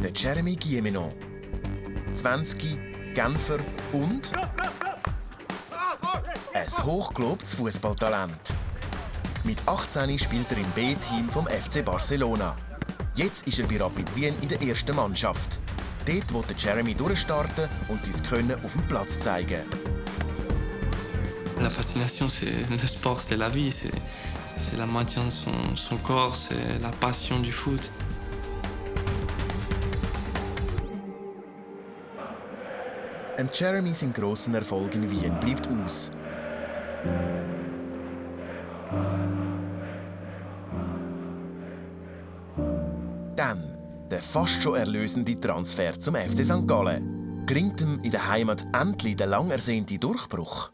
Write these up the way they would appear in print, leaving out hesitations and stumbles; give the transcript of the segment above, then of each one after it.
der Jeremy Guillemenon. 20, Genfer und ein hochgelobtes Fußballtalent. Mit 18 spielt er im B-Team vom FC Barcelona. Jetzt ist er bei Rapid Wien in der ersten Mannschaft. Dort will der Jeremy durchstarten und sein Können auf dem Platz zeigen. La fascination, c'est le sport, c'est la vie, c'est la maintien de son corps, c'est la passion du foot. Jeremy sein grosser Erfolg in Wien bleibt aus. Dann der fast schon erlösende Transfer zum FC St. Gallen. Gelingt ihm in der Heimat endlich der lang ersehnte Durchbruch?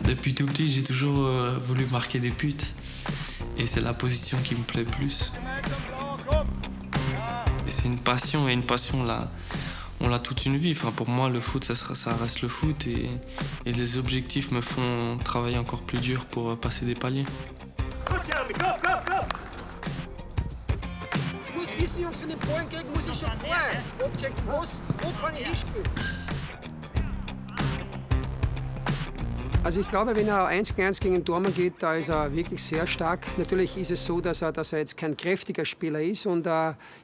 Depuis tout petit, j'ai toujours voulu marquer des buts. Et c'est la position qui me plaît le plus. Et c'est une passion, et une passion, là, on l'a toute une vie. Enfin, pour moi, le foot, ça reste le foot. Et les objectifs me font travailler encore plus dur pour passer des paliers. Also ich glaube, wenn er 1-1 gegen Dortmund geht, da ist er wirklich sehr stark. Natürlich ist es so, dass er jetzt kein kräftiger Spieler ist. Und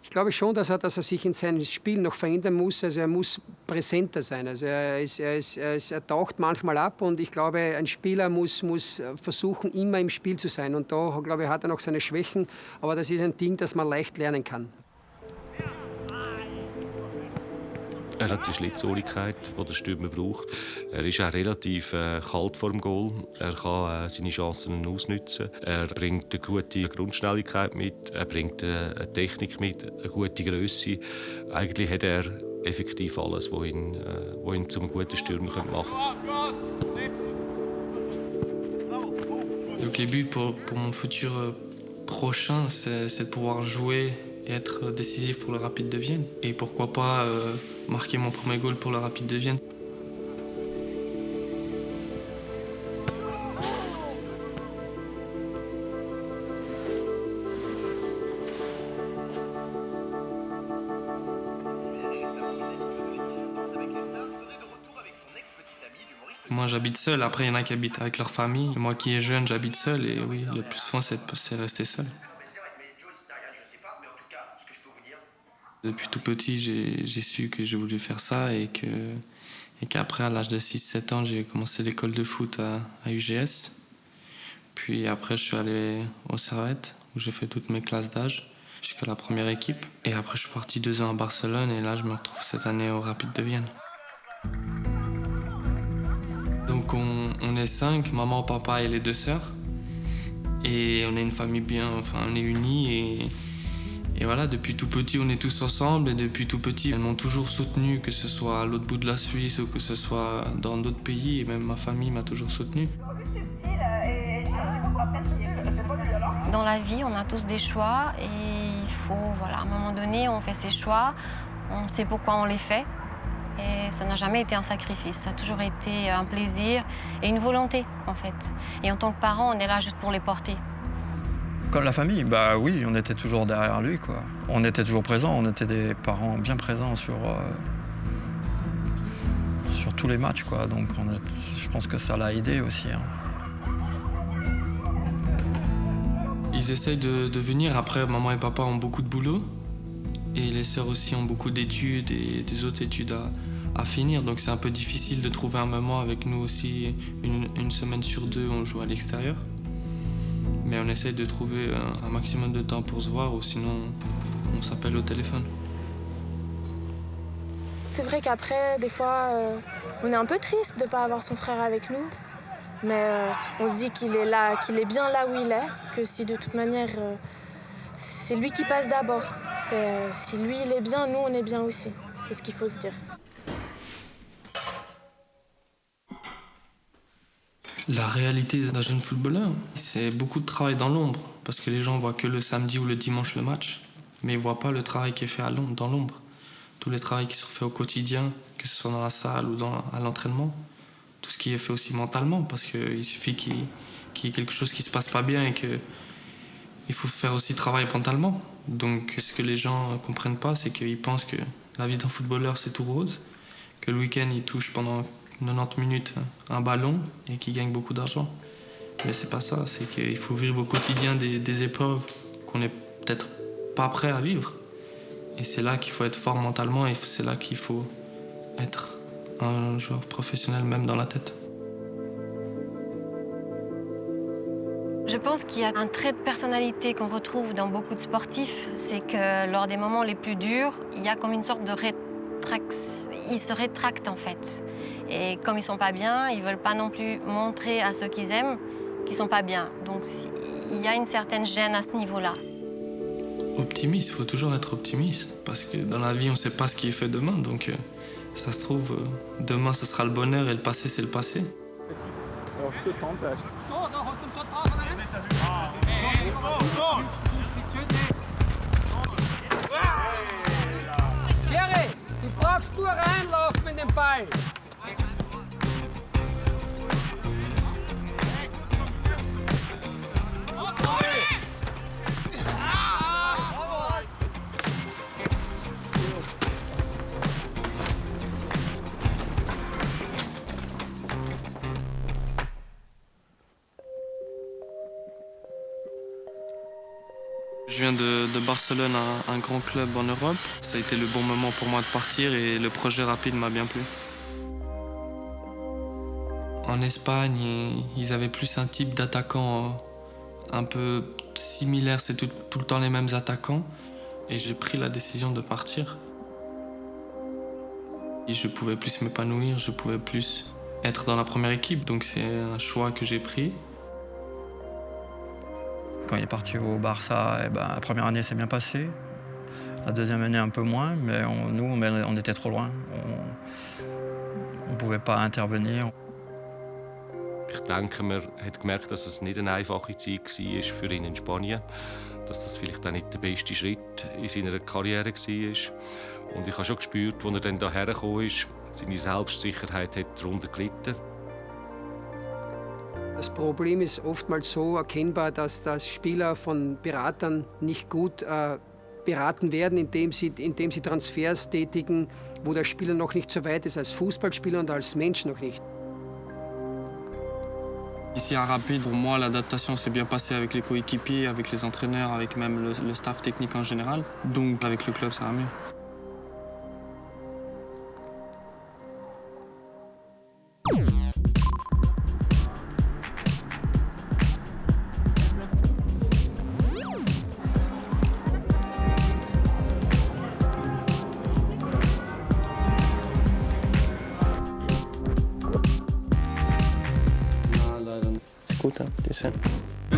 ich glaube schon, dass er sich in seinem Spiel noch verändern muss. Also er muss präsenter sein. Also er taucht manchmal ab. Und ich glaube, ein Spieler muss versuchen, immer im Spiel zu sein. Und da, glaube ich, hat er noch seine Schwächen. Aber das ist ein Ding, das man leicht lernen kann. Er hat die Schlitzohrigkeit, die der Stürmer braucht. Er ist auch relativ kalt vor dem Goal. Er kann seine Chancen ausnutzen. Er bringt eine gute Grundschnelligkeit mit. Er bringt eine Technik mit, eine gute Grösse. Eigentlich hat er effektiv alles, was ihn zum guten Stürmer machen könnte. Donc les buts pour mon futur prochain, c'est de pouvoir jouer et être décisif pour le Rapid de Vienne. Et pourquoi pas marquer mon premier goal pour le Rapid de Vienne. Moi, j'habite seul. Après, il y en a qui habitent avec leur famille. Moi qui est jeune, j'habite seul. Et oui, le plus souvent, c'est rester seul. Depuis tout petit, j'ai su que je voulais faire ça et qu'après, à l'âge de 6-7 ans, j'ai commencé l'école de foot à UGS. Puis après, je suis allé au Servette, où j'ai fait toutes mes classes d'âge, jusqu'à la première équipe. Et après, je suis parti 2 ans à Barcelone et là, je me retrouve cette année au Rapid de Vienne. Donc on est 5, maman, papa et les 2 sœurs. Et on est une famille on est unis et voilà, depuis tout petit, on est tous ensemble et depuis tout petit, elles m'ont toujours soutenu, que ce soit à l'autre bout de la Suisse ou que ce soit dans d'autres pays, et même ma famille m'a toujours soutenu. Dans la vie, on a tous des choix et il faut, à un moment donné, on fait ses choix, on sait pourquoi on les fait et ça n'a jamais été un sacrifice, ça a toujours été un plaisir et une volonté en fait. Et en tant que parent, on est là juste pour les porter. Comme la famille, bah oui, on était toujours derrière lui, quoi. On était toujours présents, on était des parents bien présents sur tous les matchs, quoi. Donc je pense que ça l'a aidé aussi. Hein. Ils essayent de venir. Après, maman et papa ont beaucoup de boulot. Et les sœurs aussi ont beaucoup d'études et des autres études à finir. Donc c'est un peu difficile de trouver un moment avec nous aussi. Une semaine sur 2, on joue à l'extérieur. Mais on essaye de trouver un maximum de temps pour se voir ou sinon on s'appelle au téléphone. C'est vrai qu'après, des fois, on est un peu triste de ne pas avoir son frère avec nous. Mais on se dit qu'il est là, qu'il est bien là où il est, que si de toute manière, c'est lui qui passe d'abord. Si lui, il est bien, nous, on est bien aussi. C'est ce qu'il faut se dire. La réalité d'un jeune footballeur, c'est beaucoup de travail dans l'ombre. Parce que les gens voient que le samedi ou le dimanche le match, mais ils ne voient pas le travail qui est fait dans l'ombre. Tous les travaux qui sont faits au quotidien, que ce soit dans la salle ou à l'entraînement. Tout ce qui est fait aussi mentalement, parce qu'il suffit qu'il y ait quelque chose qui ne se passe pas bien et qu'il faut faire aussi travailler mentalement. Donc ce que les gens ne comprennent pas, c'est qu'ils pensent que la vie d'un footballeur, c'est tout rose, que le week-end, il touche pendant 90 minutes un ballon et qu'il gagne beaucoup d'argent. Mais c'est pas ça, c'est qu'il faut vivre au quotidien des épreuves qu'on n'est peut-être pas prêt à vivre. Et c'est là qu'il faut être fort mentalement et c'est là qu'il faut être un joueur professionnel même dans la tête. Je pense qu'il y a un trait de personnalité qu'on retrouve dans beaucoup de sportifs, c'est que lors des moments les plus durs, il y a comme une sorte de rétraction. Ils se rétractent en fait. Et comme ils sont pas bien, ils veulent pas non plus montrer à ceux qu'ils aiment qu'ils sont pas bien. Donc il y a une certaine gêne à ce niveau-là. Optimiste, il faut toujours être optimiste. Parce que dans la vie, on ne sait pas ce qui est fait demain. Donc ça se trouve, demain, ça sera le bonheur et le passé, c'est le passé. Jerry, du brauchst nur reinlaufen mit dem Ball. Je viens de Barcelone, un grand club en Europe. Ça a été le bon moment pour moi de partir et le projet rapide m'a bien plu. En Espagne, ils avaient plus un type d'attaquant un peu similaire, c'est tout le temps les mêmes attaquants. Et j'ai pris la décision de partir. Et je pouvais plus m'épanouir, je pouvais plus être dans la première équipe. Donc c'est un choix que j'ai pris. Quand il est parti au Barça, la première année s'est bien passée. La deuxième année un peu moins, mais on était trop loin. On ne pouvait pas intervenir. Ich denke, man hat gemerkt, dass es nicht eine einfache Zeit war für ihn in Spanien. Dass das vielleicht auch nicht der beste Schritt in seiner Karriere war. Und ich habe schon gespürt, als er dann hierher gekommen ist, seine Selbstsicherheit hat darunter gelitten. Das Problem ist oftmals so erkennbar, dass Spieler von Beratern nicht gut beraten werden, indem sie Transfers tätigen, wo der Spieler noch nicht so weit ist als Fußballspieler und als Mensch noch nicht. Ici à Rapide, pour moi, l'adaptation s'est bien passée avec les coéquipiers, avec les entraîneurs, avec même le staff technique en général. Donc avec le club, ça va mieux.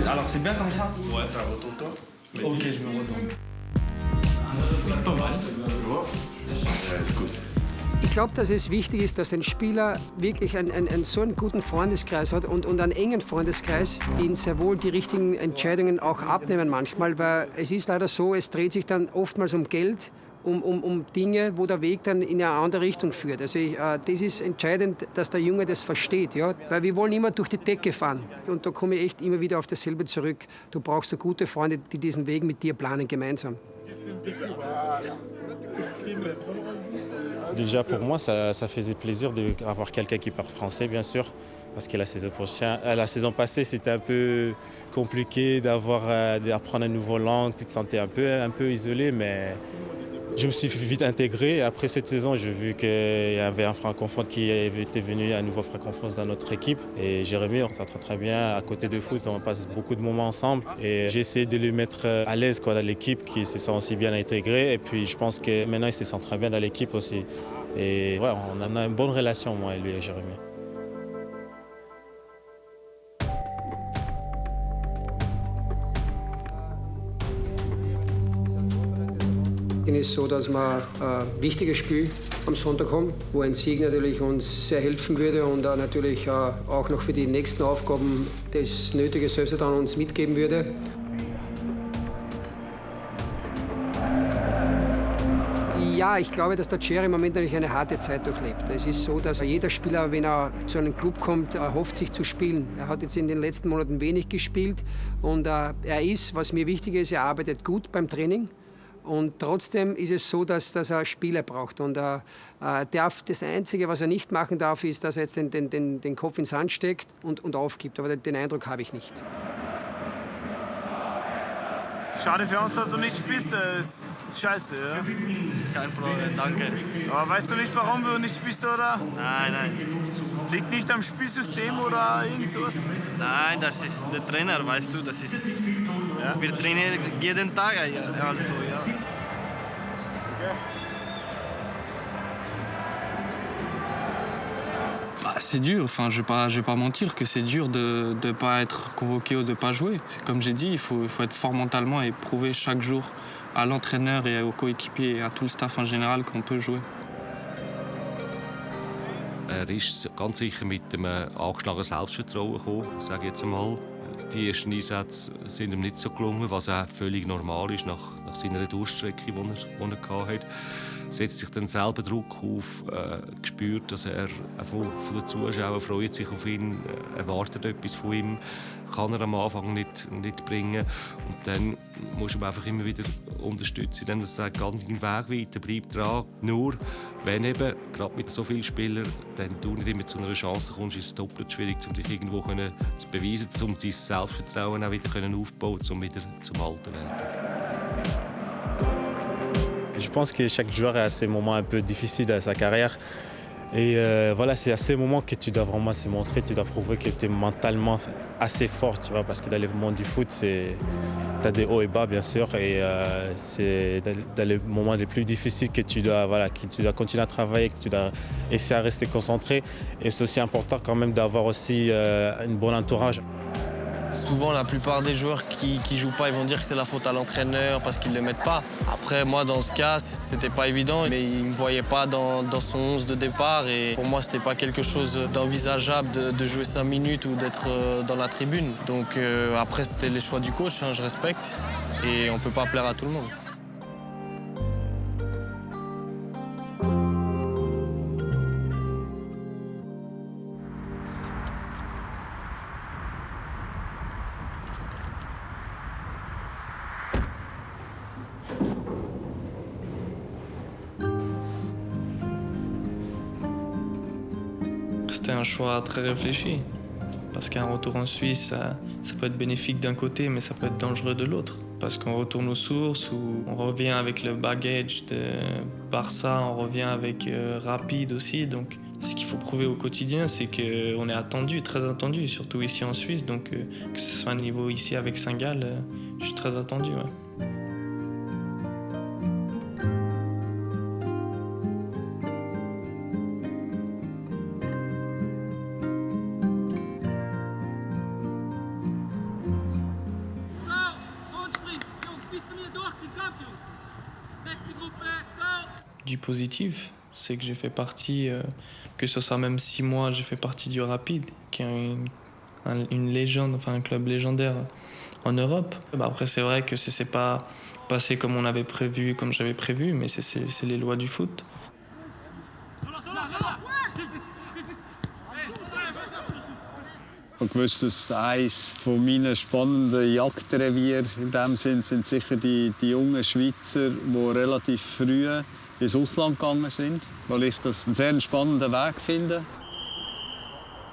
Alors c'est bien comme ça? Ouais, retourne-toi. Ok, je me retourne. Pas mal. Ich glaube, dass es wichtig ist, dass ein Spieler wirklich so einen guten Freundeskreis hat und einen engen Freundeskreis, die ihn sehr wohl die richtigen Entscheidungen auch abnehmen manchmal. Weil es ist leider so, es dreht sich dann oftmals um Geld, um Dinge, wo der Weg dann in eine andere Richtung führt. Also das ist entscheidend, dass der Junge das versteht. Ja? Weil wir wollen immer durch die Decke fahren. Und da komme ich echt immer wieder auf dasselbe zurück. Du brauchst so gute Freunde, die diesen Weg mit dir planen gemeinsam. Déjà pour moi, ça faisait plaisir d'avoir quelqu'un qui parle français, bien sûr, parce que la saison passée, c'était un peu compliqué d'apprendre une nouvelle langue. Tu te sentais un peu isolé, mais je me suis vite intégré. Après cette saison, j'ai vu qu'il y avait un francophone qui était venu, un nouveau francophone dans notre équipe. Et Jérémy, on s'entend très bien. À côté de foot, on passe beaucoup de moments ensemble. Et j'ai essayé de le mettre à l'aise dans l'équipe, qui se sent aussi bien intégré. Et puis je pense que maintenant, il se sent très bien dans l'équipe aussi. Et ouais, on a une bonne relation, moi et lui et Jérémy. Es ist so, dass wir ein wichtiges Spiel am Sonntag haben, wo ein Sieg natürlich uns sehr helfen würde und natürlich auch noch für die nächsten Aufgaben das nötige Selbstvertrauen uns mitgeben würde. Ja, ich glaube, dass der Jerry im Moment natürlich eine harte Zeit durchlebt. Es ist so, dass jeder Spieler, wenn er zu einem Club kommt, erhofft sich zu spielen. Er hat jetzt in den letzten Monaten wenig gespielt und er ist, was mir wichtig ist, er arbeitet gut beim Training. Und trotzdem ist es so, dass er Spiele braucht. Und das Einzige, was er nicht machen darf, ist, dass er jetzt den Kopf ins Sand steckt und aufgibt. Aber den Eindruck habe ich nicht. Schade für uns, dass du nicht spielst. Das ist scheiße, ja? Kein Problem, danke. Aber weißt du nicht, warum du nicht spielst, oder? Nein. Liegt nicht am Spielsystem oder irgend sowas? Nein, das ist der Trainer, weißt du. Das ist, ja? Wir trainieren jeden Tag, also, ja. Okay. C'est dur, enfin, je vais pas mentir que c'est dur de ne pas être convoqué ou de ne pas jouer. Comme j'ai dit, il faut être fort mentalement et prouver chaque jour à l'entraîneur et aux coéquipiers et à tout le staff en général qu'on peut jouer. Ist ganz sicher mit einem angeschlagenen Selbstvertrauen gekommen, sage ich jetzt einmal. Die ersten Einsätze sind ihm nicht so gelungen, was auch völlig normal ist nach seiner Durststrecke, die er hatte. Setzt sich dann selber Druck auf, spürt, dass er von den Zuschauern freut sich auf ihn, erwartet etwas von ihm, kann er am Anfang nicht bringen. Und dann musst du ihn einfach immer wieder unterstützen, indem er sagt, geh den Weg weiter, bleib dran. Nur wenn eben, gerade mit so vielen Spielern, dann du nicht immer zu einer Chance kommst, ist es doppelt schwierig, um dich irgendwo zu beweisen, um sein Selbstvertrauen auch wieder aufbauen, um wieder zum Alten zu werden. Je pense que chaque joueur a ses moments un peu difficiles dans sa carrière. Et voilà, c'est à ces moments que tu dois vraiment se montrer, tu dois prouver que tu es mentalement assez fort, tu vois, parce que dans le monde du foot, tu as des hauts et bas, bien sûr, et c'est dans les moments les plus difficiles que tu dois continuer à travailler, que tu dois essayer à rester concentré. Et c'est aussi important quand même d'avoir aussi un bon entourage. Souvent, la plupart des joueurs qui jouent pas, ils vont dire que c'est la faute à l'entraîneur parce qu'ils le mettent pas. Après, moi, dans ce cas, c'était pas évident, mais il me voyait pas dans son 11 de départ. Et pour moi, c'était pas quelque chose d'envisageable de jouer 5 minutes ou d'être dans la tribune. Donc après, c'était les choix du coach, hein, je respecte. Et on peut pas plaire à tout le monde. C'était un choix très réfléchi. Parce qu'un retour en Suisse, ça peut être bénéfique d'un côté, mais ça peut être dangereux de l'autre. Parce qu'on retourne aux sources, ou on revient avec le baggage de Barça, on revient avec Rapide aussi. Donc, ce qu'il faut prouver au quotidien, c'est qu'on est attendu, très attendu, surtout ici en Suisse. Donc, que ce soit un niveau ici avec Saint-Gall, je suis très attendu. Ouais. Du positif, c'est que j'ai fait partie, que ce soit même 6 mois, j'ai fait partie du Rapide, qui est une légende, enfin un club légendaire en Europe. Après, c'est vrai que ça s'est pas passé comme on avait prévu, comme j'avais prévu, mais c'est les lois du foot. Ich wusste, dass eines von meinen spannenden Jagdrevier in dem Sinn sind sicher die jungen Schweizer, die relativ früh ins Ausland gegangen sind, weil ich das einen sehr spannenden Weg finde.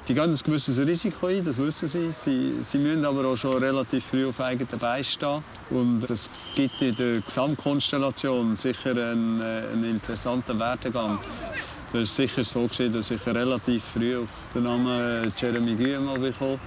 Die gehen ein gewisses Risiko ein, das wissen sie. Sie müssen aber auch schon relativ früh auf eigenen Beinen stehen. Und das gibt in der Gesamtkonstellation sicher einen interessanten Werdegang. Das ist sicher so gewesen, dass ich relativ früh auf den Namen Jeremy Guillemot bekomme.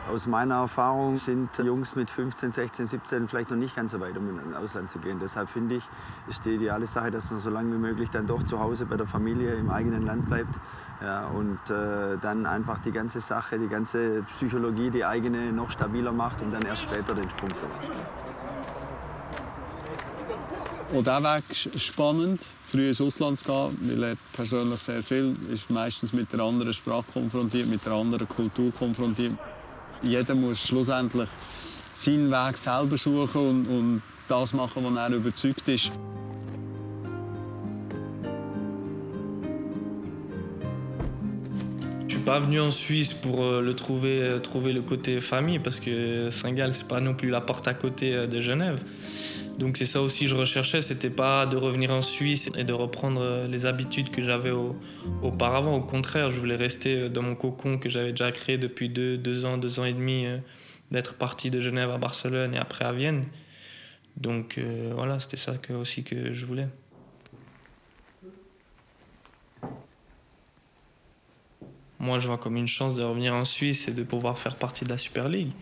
Aus meiner Erfahrung sind Jungs mit 15, 16, 17 vielleicht noch nicht ganz so weit, um ins Ausland zu gehen. Deshalb finde ich, ist die ideale Sache, dass man so lange wie möglich dann doch zu Hause bei der Familie im eigenen Land bleibt. Ja, und dann einfach die ganze Sache, die ganze Psychologie, die eigene, noch stabiler macht, um dann erst später den Sprung zu machen. Auch dieser Weg ist spannend, früh ins Ausland zu gehen. Man lernt persönlich sehr viel, ist meistens mit einer anderen Sprache konfrontiert, mit einer anderen Kultur konfrontiert. Jeder muss schlussendlich seinen Weg selber suchen und das machen, wovon er überzeugt ist. Je suis pas venu en Suisse pour trouver le côté famille, parce que Saint-Gall, c'est pas non plus la porte à côté de Genève. Donc c'est ça aussi que je recherchais, c'était pas de revenir en Suisse et de reprendre les habitudes que j'avais auparavant. Au contraire, je voulais rester dans mon cocon que j'avais déjà créé depuis 2 ans et demi, d'être parti de Genève à Barcelone et après à Vienne. Donc voilà, c'était ça aussi que je voulais. Moi, je vois comme une chance de revenir en Suisse et de pouvoir faire partie de la Super League.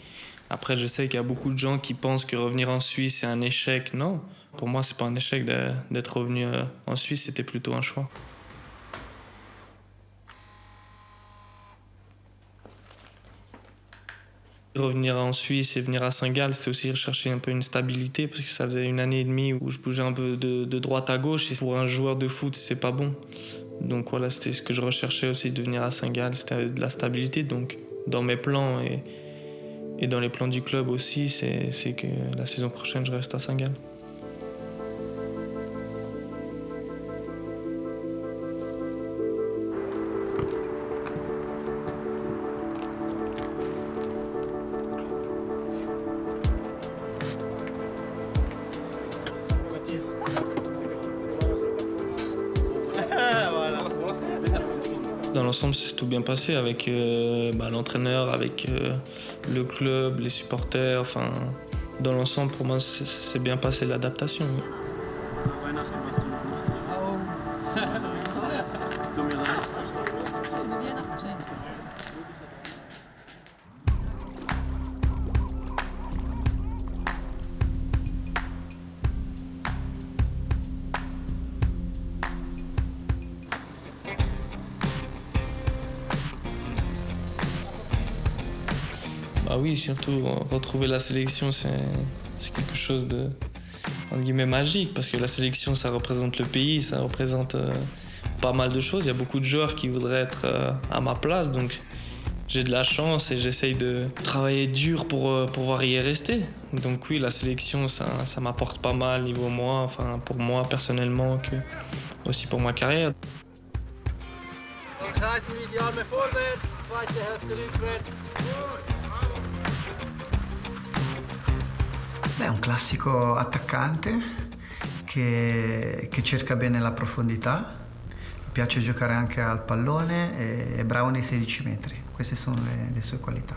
Après, je sais qu'il y a beaucoup de gens qui pensent que revenir en Suisse, c'est un échec. Non, pour moi, c'est pas un échec d'être revenu en Suisse, c'était plutôt un choix. Revenir en Suisse et venir à Saint-Gall, c'était aussi rechercher un peu une stabilité, parce que ça faisait 1 année et demie où je bougeais un peu de droite à gauche, et pour un joueur de foot, c'est pas bon. Donc voilà, c'était ce que je recherchais aussi, de venir à Saint-Gall, c'était de la stabilité. Donc dans mes plans et dans les plans du club aussi, c'est que la saison prochaine, je reste à Saint-Gall. Dans l'ensemble, c'est tout bien passé avec l'entraîneur, avec le club, les supporters. Enfin, dans l'ensemble, pour moi, c'est bien passé l'adaptation. Ah oui, surtout retrouver la sélection, c'est quelque chose de entre guillemets magique, parce que la sélection, ça représente le pays, ça représente pas mal de choses. Il y a beaucoup de joueurs qui voudraient être à ma place, donc j'ai de la chance et j'essaye de travailler dur pour pouvoir y rester. Donc oui, la sélection, ça m'apporte pas mal niveau moi, enfin pour moi personnellement, que aussi pour ma carrière. È un classico attaccante che cerca bene la profondità, piace giocare anche al pallone, è bravo nei 16 metri. Queste sono le sue qualità.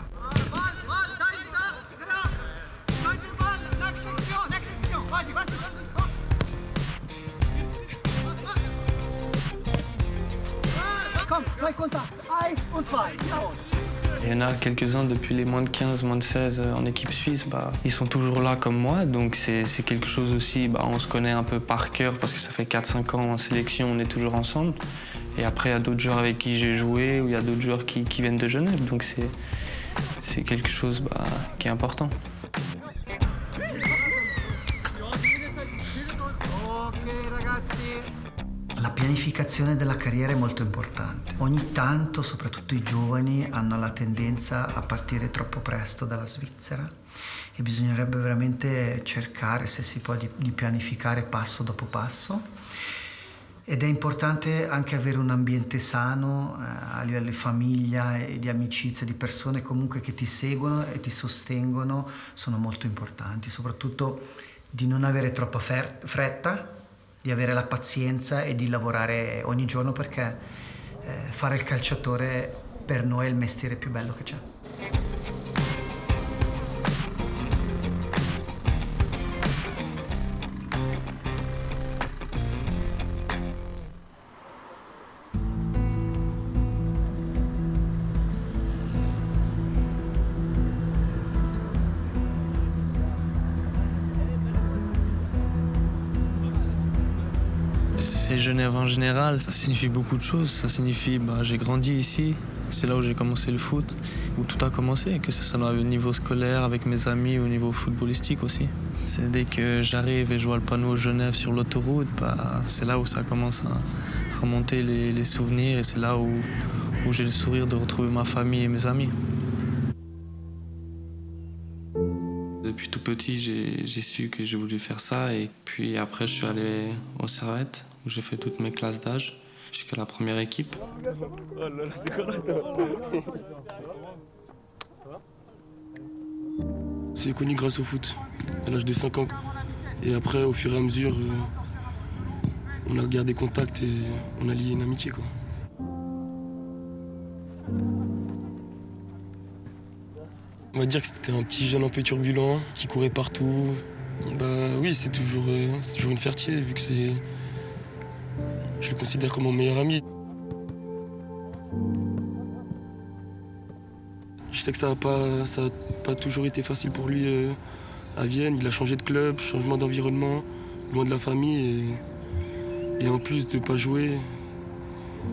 Komm, 2 Konter, 1 und 2. Il y en a quelques-uns depuis les moins de 15, moins de 16 en équipe suisse, ils sont toujours là comme moi, donc c'est quelque chose aussi, on se connaît un peu par cœur parce que ça fait 4-5 ans en sélection, on est toujours ensemble. Et après, il y a d'autres joueurs avec qui j'ai joué, ou il y a d'autres joueurs qui viennent de Genève, donc c'est quelque chose qui est important. La pianificazione della carriera è molto importante. Ogni tanto, soprattutto i giovani, hanno la tendenza a partire troppo presto dalla Svizzera e bisognerebbe veramente cercare, se si può, di pianificare passo dopo passo. Ed è importante anche avere un ambiente sano a livello di famiglia e di amicizia, di persone comunque che ti seguono e ti sostengono, sono molto importanti. Soprattutto di non avere troppa fretta, di avere la pazienza e di lavorare ogni giorno, perché fare il calciatore per noi è il mestiere più bello che c'è. C'est Genève en général, ça signifie beaucoup de choses. Ça signifie j'ai grandi ici, c'est là où j'ai commencé le foot, où tout a commencé, que ce soit au niveau scolaire, avec mes amis, au niveau footballistique aussi. C'est dès que j'arrive et je vois le panneau Genève sur l'autoroute, c'est là où ça commence à remonter les souvenirs et c'est là où j'ai le sourire de retrouver ma famille et mes amis. Depuis tout petit, j'ai su que j'ai voulu faire ça et puis après je suis allé au Servette où j'ai fait toutes mes classes d'âge jusqu'à la première équipe. C'est connu grâce au foot, à l'âge de 5 ans. Et après, au fur et à mesure, on a gardé contact et on a lié une amitié, quoi. On va dire que c'était un petit jeune un peu turbulent, qui courait partout. Oui, c'est toujours une fierté, vu que je le considère comme mon meilleur ami. Je sais que ça n'a pas toujours été facile pour lui à Vienne. Il a changé de club, changement d'environnement, loin de la famille. Et en plus de ne pas jouer,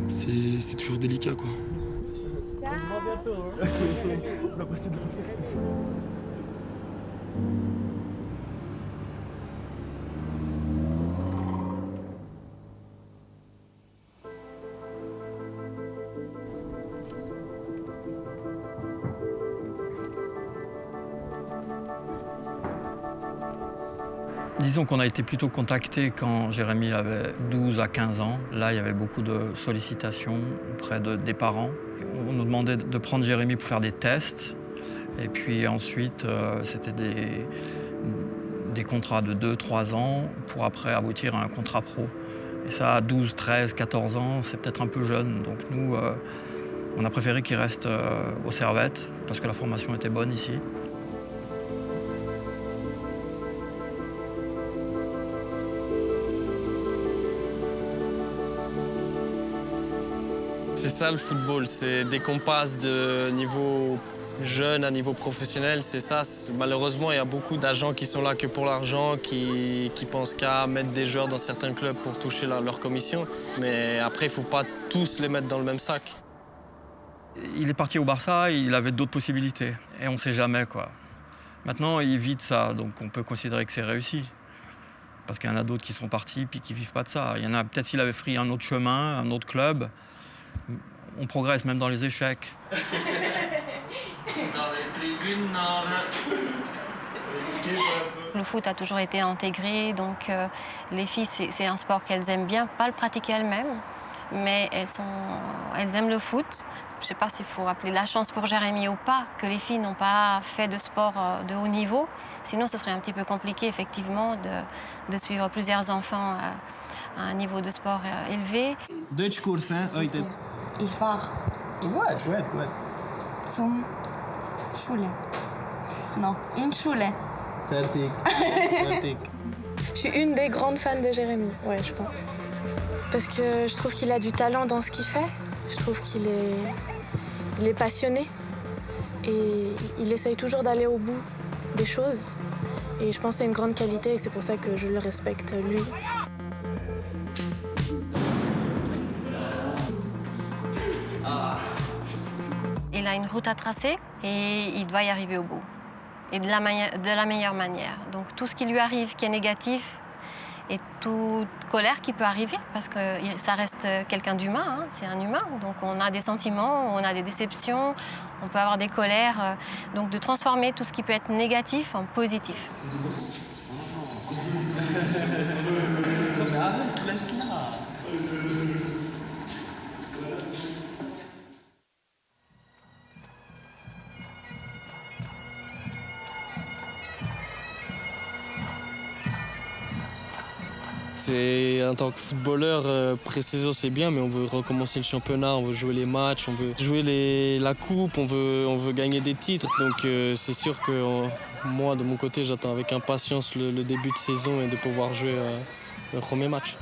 c'est toujours délicat, quoi. Disons qu'on a été plutôt contacté quand Jérémy avait 12 à 15 ans. Là, il y avait beaucoup de sollicitations auprès des parents. On nous demandait de prendre Jérémy pour faire des tests. Et puis ensuite, c'était des contrats de 2-3 ans pour après aboutir à un contrat pro. Et ça, à 12, 13, 14 ans, c'est peut-être un peu jeune. Donc nous, on a préféré qu'il reste au Servette parce que la formation était bonne ici. C'est ça le football, c'est dès qu'on passe de niveau jeune à niveau professionnel, c'est ça. Malheureusement, il y a beaucoup d'agents qui sont là que pour l'argent, qui pensent qu'à mettre des joueurs dans certains clubs pour toucher leur commission. Mais après, il ne faut pas tous les mettre dans le même sac. Il est parti au Barça, il avait d'autres possibilités. Et on ne sait jamais, quoi. Maintenant, il vit de ça, donc on peut considérer que c'est réussi. Parce qu'il y en a d'autres qui sont partis puis qui ne vivent pas de ça. Il y en a peut-être s'il avait pris un autre chemin, un autre club. On progresse même dans les échecs. Dans les tribunes, le foot a toujours été intégré, donc les filles, c'est un sport qu'elles aiment bien, pas le pratiquer elles-mêmes, mais elles aiment le foot. Je ne sais pas s'il faut appeler la chance pour Jérémy ou pas, que les filles n'ont pas fait de sport de haut niveau. Sinon, ce serait un petit peu compliqué, effectivement, de suivre plusieurs enfants à un niveau de sport élevé. Deutsch Kurs, hein, heute? Ich war Gut. zum Schule. Non, in Schule. Fertig. Je suis une des grandes fans de Jérémy, ouais, je pense. Parce que je trouve qu'il a du talent dans ce qu'il fait. Je trouve qu'il est passionné. Et il essaye toujours d'aller au bout des choses. Et je pense que c'est une grande qualité et c'est pour ça que je le respecte, lui. Il a une route à tracer et il doit y arriver au bout. Et de la meilleure manière. Donc tout ce qui lui arrive qui est négatif et toute colère qui peut arriver, parce que ça reste quelqu'un d'humain, hein, c'est un humain. Donc on a des sentiments, on a des déceptions, on peut avoir des colères. Donc de transformer tout ce qui peut être négatif en positif. En tant que footballeur, pré-saison c'est bien, mais on veut recommencer le championnat, on veut jouer les matchs, on veut jouer la coupe, on veut gagner des titres. Donc c'est sûr que moi, de mon côté, j'attends avec impatience le début de saison et de pouvoir jouer le premier match.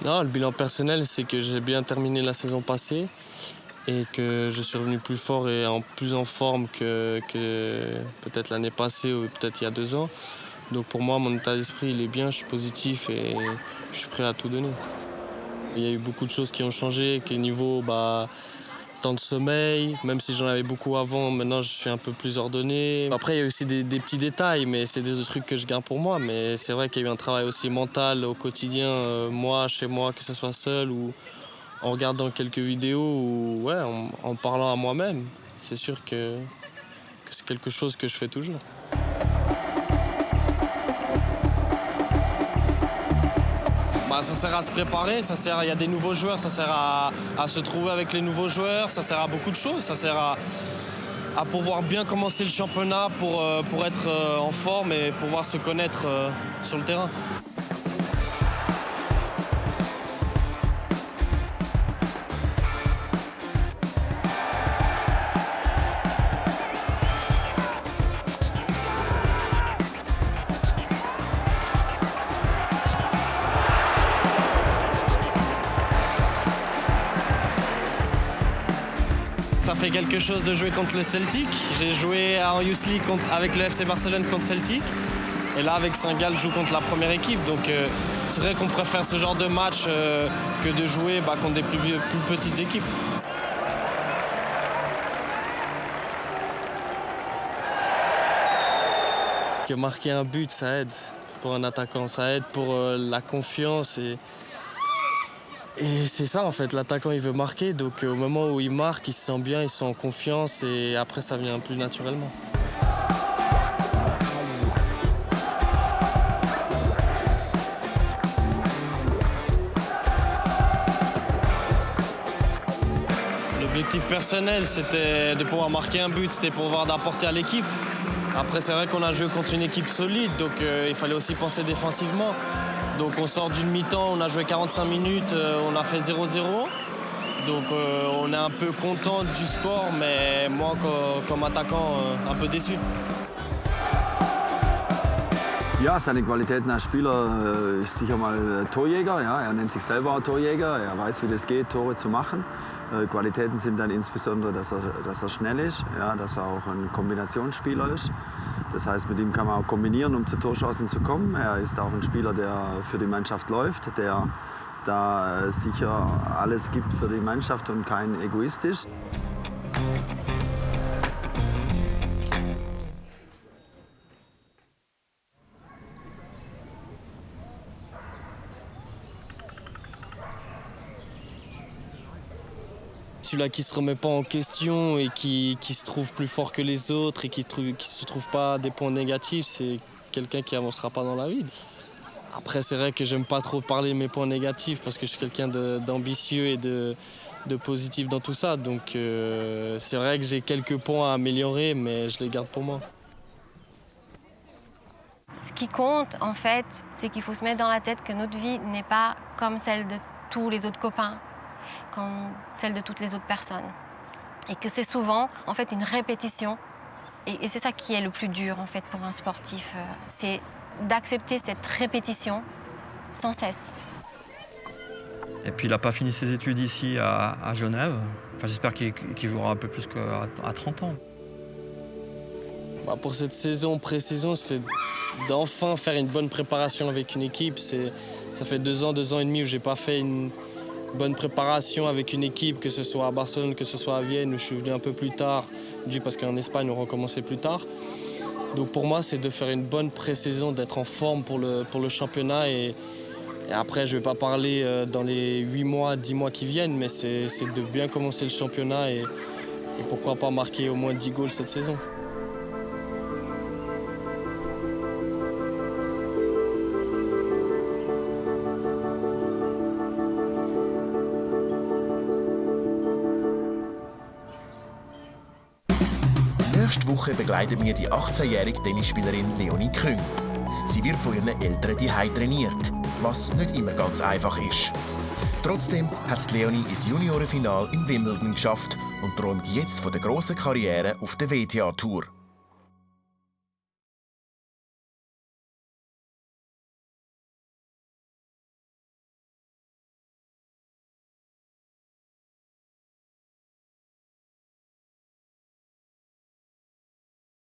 Non, le bilan personnel, c'est que j'ai bien terminé la saison passée et que je suis revenu plus fort et plus en forme que peut-être l'année passée ou peut-être il y a 2 ans. Donc pour moi, mon état d'esprit, il est bien, je suis positif et je suis prêt à tout donner. Il y a eu beaucoup de choses qui ont changé, que niveau temps de sommeil, même si j'en avais beaucoup avant, maintenant je suis un peu plus ordonné. Après il y a aussi des petits détails, mais c'est des trucs que je garde pour moi. Mais c'est vrai qu'il y a eu un travail aussi mental au quotidien, moi, chez moi, que ce soit seul ou en regardant quelques vidéos ou en parlant à moi-même. C'est sûr que c'est quelque chose que je fais toujours. Ça sert à se préparer, il y a des nouveaux joueurs, ça sert à se trouver avec les nouveaux joueurs, ça sert à beaucoup de choses, ça sert à pouvoir bien commencer le championnat pour être en forme et pouvoir se connaître sur le terrain. Ça fait quelque chose de jouer contre le Celtic. J'ai joué en Youth League avec le FC Barcelone contre Celtic. Et là, avec Saint-Gall, je joue contre la première équipe. Donc c'est vrai qu'on préfère ce genre de match que de jouer contre des plus petites équipes. Que marquer un but, ça aide pour un attaquant. Ça aide pour la confiance et c'est ça en fait, l'attaquant il veut marquer, donc au moment où il marque, il se sent bien, il se sent en confiance et après ça vient plus naturellement. L'objectif personnel c'était de pouvoir marquer un but, c'était pour pouvoir apporter à l'équipe. Après c'est vrai qu'on a joué contre une équipe solide, donc il fallait aussi penser défensivement. Donc on sort d'une mi-temps, on a joué 45 minutes, on a fait 0-0. Donc on est un peu content du score, mais moi comme attaquant un peu déçu. Ja, seine Qualitäten als Spieler ist sicher mal Torjäger. Ja. Er nennt sich selber auch Torjäger. Er weiß, wie das geht, Tore zu machen. Qualitäten sind dann insbesondere, dass er schnell ist, ja, dass er auch ein Kombinationsspieler ist. Das heißt, mit ihm kann man auch kombinieren, um zu Torchancen zu kommen. Er ist auch ein Spieler, der für die Mannschaft läuft, der da sicher alles gibt für die Mannschaft und kein Egoist ist. Celui-là qui se remet pas en question et qui se trouve plus fort que les autres et qui se trouve pas des points négatifs, c'est quelqu'un qui avancera pas dans la vie. Après c'est vrai que j'aime pas trop parler de mes points négatifs parce que je suis quelqu'un d'ambitieux et de positif dans tout ça. Donc c'est vrai que j'ai quelques points à améliorer, mais je les garde pour moi. Ce qui compte en fait, c'est qu'il faut se mettre dans la tête que notre vie n'est pas comme celle de tous les autres copains, comme celle de toutes les autres personnes. Et que c'est souvent en fait une répétition. Et c'est ça qui est le plus dur en fait pour un sportif. C'est d'accepter cette répétition sans cesse. Et puis il n'a pas fini ses études ici à Genève. Enfin, j'espère qu'il jouera un peu plus qu'à 30 ans. Pour cette saison, pré-saison, c'est d'enfin faire une bonne préparation avec une équipe. Ça fait 2 ans et demi où j'ai pas fait une bonne préparation avec une équipe, que ce soit à Barcelone, que ce soit à Vienne, où je suis venu un peu plus tard, dû parce qu'en Espagne, on recommençait plus tard. Donc pour moi, c'est de faire une bonne pré-saison, d'être en forme pour le championnat. Et après, je ne vais pas parler dans les 8 mois, 10 mois qui viennent, mais c'est de bien commencer le championnat et Et pourquoi pas marquer au moins 10 goals cette saison. Nächste Woche begleiten wir die 18-jährige Tennisspielerin Leonie Küng. Sie wird von ihren Eltern daheim trainiert, was nicht immer ganz einfach ist. Trotzdem hat Leonie ins Juniorenfinale in Wimbledon geschafft und träumt jetzt von der grossen Karriere auf der WTA-Tour.